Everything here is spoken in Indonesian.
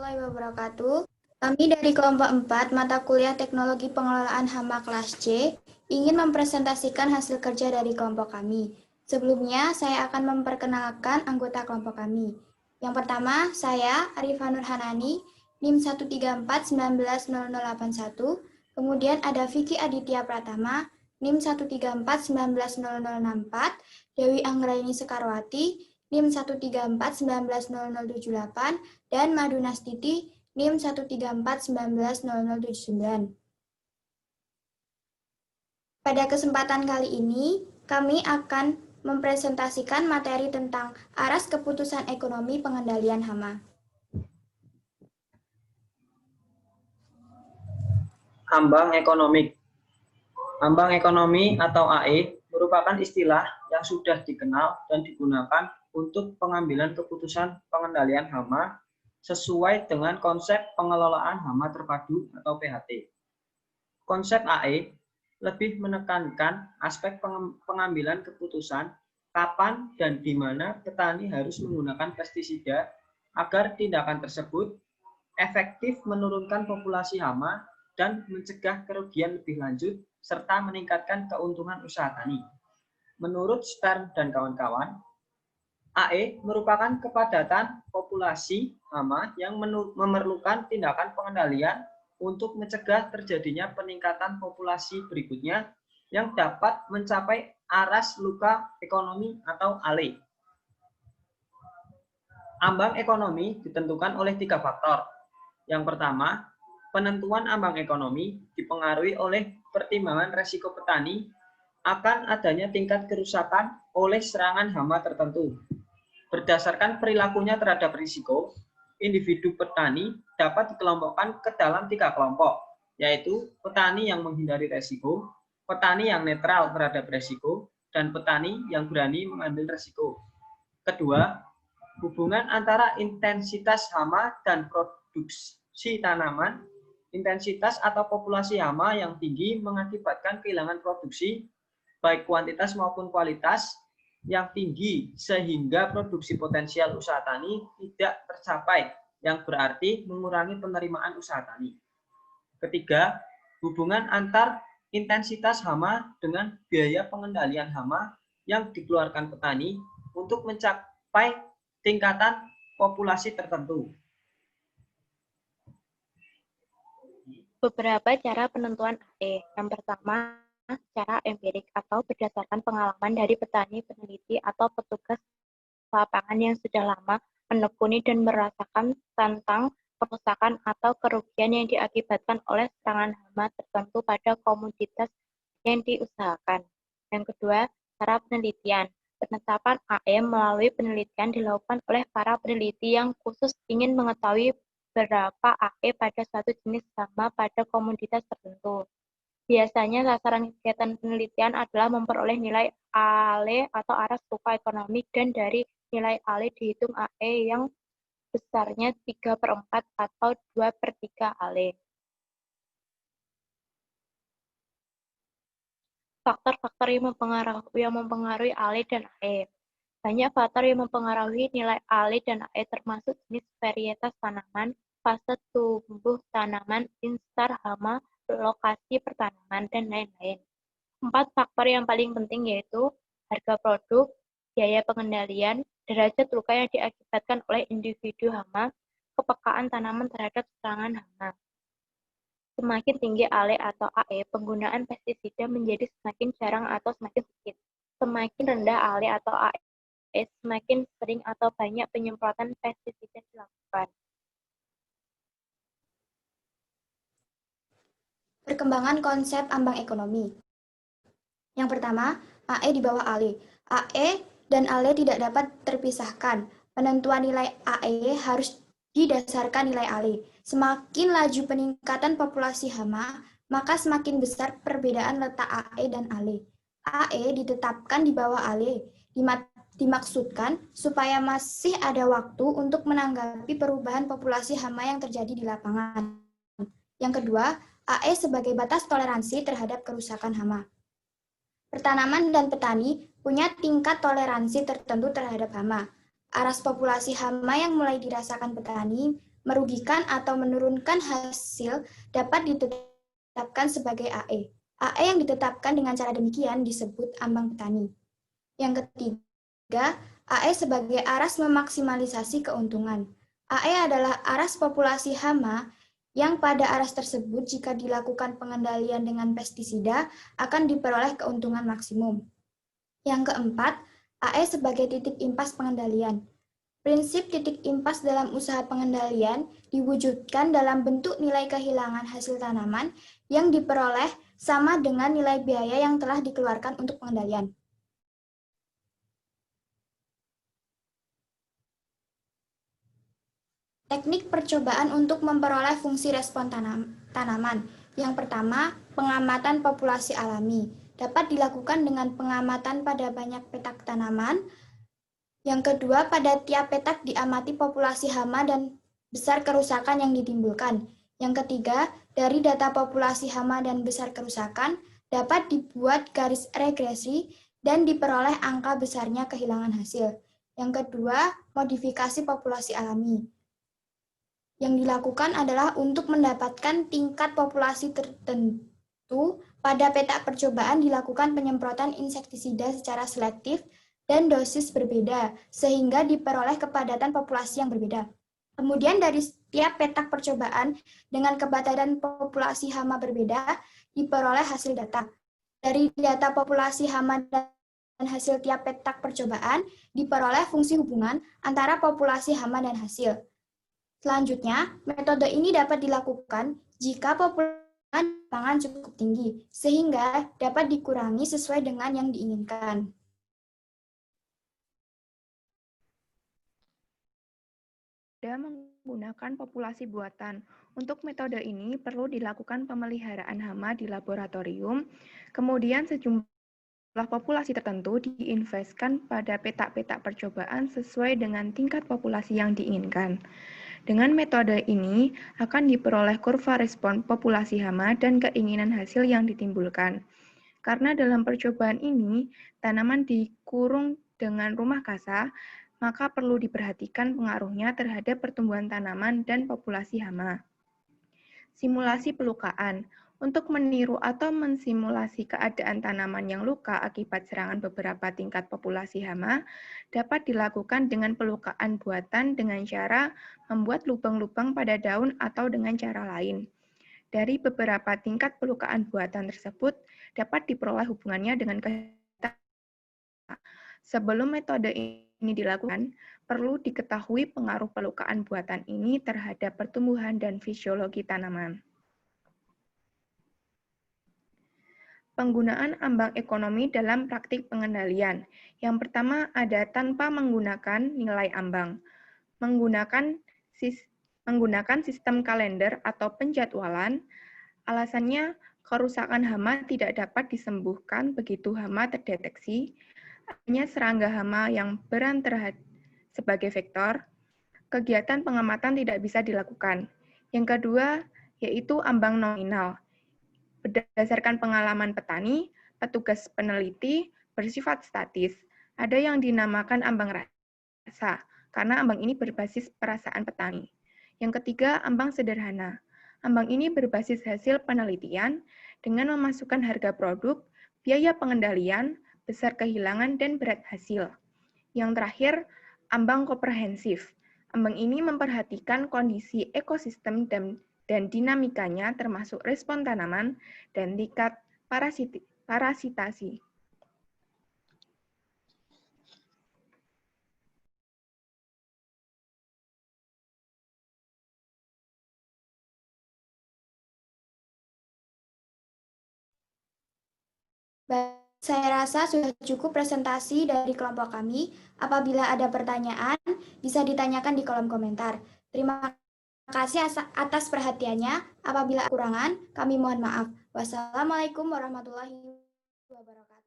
warahmatullahi wabarakatuh. Kami dari kelompok 4 mata kuliah Teknologi Pengelolaan Hama kelas C ingin mempresentasikan hasil kerja dari kelompok kami. Sebelumnya, saya akan memperkenalkan anggota kelompok kami. Yang pertama, saya Arifah Nurhanani, NIM 134190081. Kemudian ada Vicky Aditya Pratama, NIM 134190064, Dewi Anggraini Sekarwati, NIM 134190078, dan Madunastiti, NIM 134190079. Pada kesempatan kali ini, kami akan mempresentasikan materi tentang aras keputusan ekonomi pengendalian hama. Ambang ekonomik. Ambang ekonomi atau AE merupakan istilah yang sudah dikenal dan digunakan untuk pengambilan keputusan pengendalian hama sesuai dengan konsep pengelolaan hama terpadu atau PHT. Konsep AE lebih menekankan aspek pengambilan keputusan kapan dan di mana petani harus menggunakan pestisida agar tindakan tersebut efektif menurunkan populasi hama dan mencegah kerugian lebih lanjut serta meningkatkan keuntungan usaha tani. Menurut Stern dan kawan-kawan, AE merupakan kepadatan populasi hama yang memerlukan tindakan pengendalian untuk mencegah terjadinya peningkatan populasi berikutnya yang dapat mencapai aras luka ekonomi atau ALE. Ambang ekonomi ditentukan oleh 3 faktor. Yang pertama, penentuan ambang ekonomi dipengaruhi oleh pertimbangan resiko petani akan adanya tingkat kerusakan oleh serangan hama tertentu. Berdasarkan perilakunya terhadap risiko, individu petani dapat dikelompokkan ke dalam 3 kelompok, yaitu petani yang menghindari resiko, petani yang netral terhadap resiko, dan petani yang berani mengambil resiko. Kedua, hubungan antara intensitas hama dan produksi tanaman. Intensitas atau populasi hama yang tinggi mengakibatkan kehilangan produksi, baik kuantitas maupun kualitas yang tinggi, sehingga produksi potensial usaha tani tidak tercapai, yang berarti mengurangi penerimaan usaha tani. Ketiga, hubungan antar intensitas hama dengan biaya pengendalian hama yang dikeluarkan petani untuk mencapai tingkatan populasi tertentu. Beberapa cara penentuan AE. Yang pertama, secara empirik atau berdasarkan pengalaman dari petani, peneliti, atau petugas lapangan yang sudah lama menekuni dan merasakan tentang kerusakan atau kerugian yang diakibatkan oleh serangan hama tertentu pada komoditas yang diusahakan. Yang kedua, cara penelitian. Penetapan AE melalui penelitian dilakukan oleh para peneliti yang khusus ingin mengetahui berapa AE pada suatu jenis hama pada komoditas tertentu. Biasanya sasaran kegiatan penelitian adalah memperoleh nilai ALE atau aras luka ekonomi, dan dari nilai ALE dihitung AE yang besarnya 3/4 atau 2/3 ALE. Faktor-faktor yang mempengaruhi ALE dan AE. Banyak faktor yang mempengaruhi nilai ALE dan AE, termasuk jenis varietas tanaman, fase tumbuh tanaman, instar hama, lokasi pertanaman, dan lain-lain. 4 faktor yang paling penting yaitu harga produk, biaya pengendalian, derajat luka yang diakibatkan oleh individu hama, kepekaan tanaman terhadap serangan hama. Semakin tinggi ALE atau AE, penggunaan pestisida menjadi semakin jarang atau semakin sedikit. Semakin rendah ALE atau AE, semakin sering atau banyak penyemprotan pestisida dilakukan. Perkembangan konsep ambang ekonomi. Yang pertama, AE di bawah ALE. AE dan ALE tidak dapat terpisahkan. Penentuan nilai AE harus didasarkan nilai ALE. Semakin laju peningkatan populasi hama, maka semakin besar perbedaan letak AE dan ALE. AE ditetapkan di bawah ALE. Dimaksudkan supaya masih ada waktu untuk menanggapi perubahan populasi hama yang terjadi di lapangan. Yang kedua, AE sebagai batas toleransi terhadap kerusakan hama. Pertanaman dan petani punya tingkat toleransi tertentu terhadap hama. Aras populasi hama yang mulai dirasakan petani merugikan atau menurunkan hasil dapat ditetapkan sebagai AE. AE yang ditetapkan dengan cara demikian disebut ambang petani. Yang ketiga, AE sebagai aras memaksimalisasi keuntungan. AE adalah aras populasi hama yang pada aras tersebut jika dilakukan pengendalian dengan pestisida akan diperoleh keuntungan maksimum. Yang keempat, AE sebagai titik impas pengendalian. Prinsip titik impas dalam usaha pengendalian diwujudkan dalam bentuk nilai kehilangan hasil tanaman yang diperoleh sama dengan nilai biaya yang telah dikeluarkan untuk pengendalian. Teknik percobaan untuk memperoleh fungsi respon tanaman. Yang pertama, pengamatan populasi alami. Dapat dilakukan dengan pengamatan pada banyak petak tanaman. Yang kedua, pada tiap petak diamati populasi hama dan besar kerusakan yang ditimbulkan. Yang ketiga, dari data populasi hama dan besar kerusakan, dapat dibuat garis regresi dan diperoleh angka besarnya kehilangan hasil. Yang kedua, modifikasi populasi alami. Yang dilakukan adalah untuk mendapatkan tingkat populasi tertentu, pada petak percobaan dilakukan penyemprotan insektisida secara selektif dan dosis berbeda, sehingga diperoleh kepadatan populasi yang berbeda. Kemudian dari setiap petak percobaan dengan kepadatan populasi hama berbeda, diperoleh hasil data. Dari data populasi hama dan hasil tiap petak percobaan, diperoleh fungsi hubungan antara populasi hama dan hasil. Selanjutnya, metode ini dapat dilakukan jika populasi pangan cukup tinggi, sehingga dapat dikurangi sesuai dengan yang diinginkan. Menggunakan populasi buatan. Untuk metode ini perlu dilakukan pemeliharaan hama di laboratorium, kemudian sejumlah populasi tertentu diinvestkan pada petak-petak percobaan sesuai dengan tingkat populasi yang diinginkan. Dengan metode ini akan diperoleh kurva respon populasi hama dan keinginan hasil yang ditimbulkan. Karena dalam percobaan ini, tanaman dikurung dengan rumah kasa, maka perlu diperhatikan pengaruhnya terhadap pertumbuhan tanaman dan populasi hama. Simulasi pelukaan. Untuk meniru atau mensimulasi keadaan tanaman yang luka akibat serangan beberapa tingkat populasi hama, dapat dilakukan dengan pelukaan buatan dengan cara membuat lubang-lubang pada daun atau dengan cara lain. Dari beberapa tingkat pelukaan buatan tersebut, dapat diperoleh hubungannya dengan sebelum metode ini dilakukan, perlu diketahui pengaruh pelukaan buatan ini terhadap pertumbuhan dan fisiologi tanaman. Penggunaan ambang ekonomi dalam praktik pengendalian. Yang pertama ada tanpa menggunakan nilai ambang. Menggunakan sistem kalender atau penjadwalan, alasannya kerusakan hama tidak dapat disembuhkan begitu hama terdeteksi, hanya serangga hama yang berperan sebagai vektor, kegiatan pengamatan tidak bisa dilakukan. Yang kedua, yaitu ambang nominal. Berdasarkan pengalaman petani, petugas peneliti bersifat statis. Ada yang dinamakan ambang rasa, karena ambang ini berbasis perasaan petani. Yang ketiga, ambang sederhana. Ambang ini berbasis hasil penelitian dengan memasukkan harga produk, biaya pengendalian, besar kehilangan, dan berat hasil. Yang terakhir, ambang komprehensif. Ambang ini memperhatikan kondisi ekosistem dan dinamikanya termasuk respon tanaman dan tingkat parasitasi. Saya rasa sudah cukup presentasi dari kelompok kami. Apabila ada pertanyaan, bisa ditanyakan di kolom komentar. Terima kasih atas perhatiannya. Apabila kekurangan, kami mohon maaf. Wassalamualaikum warahmatullahi wabarakatuh.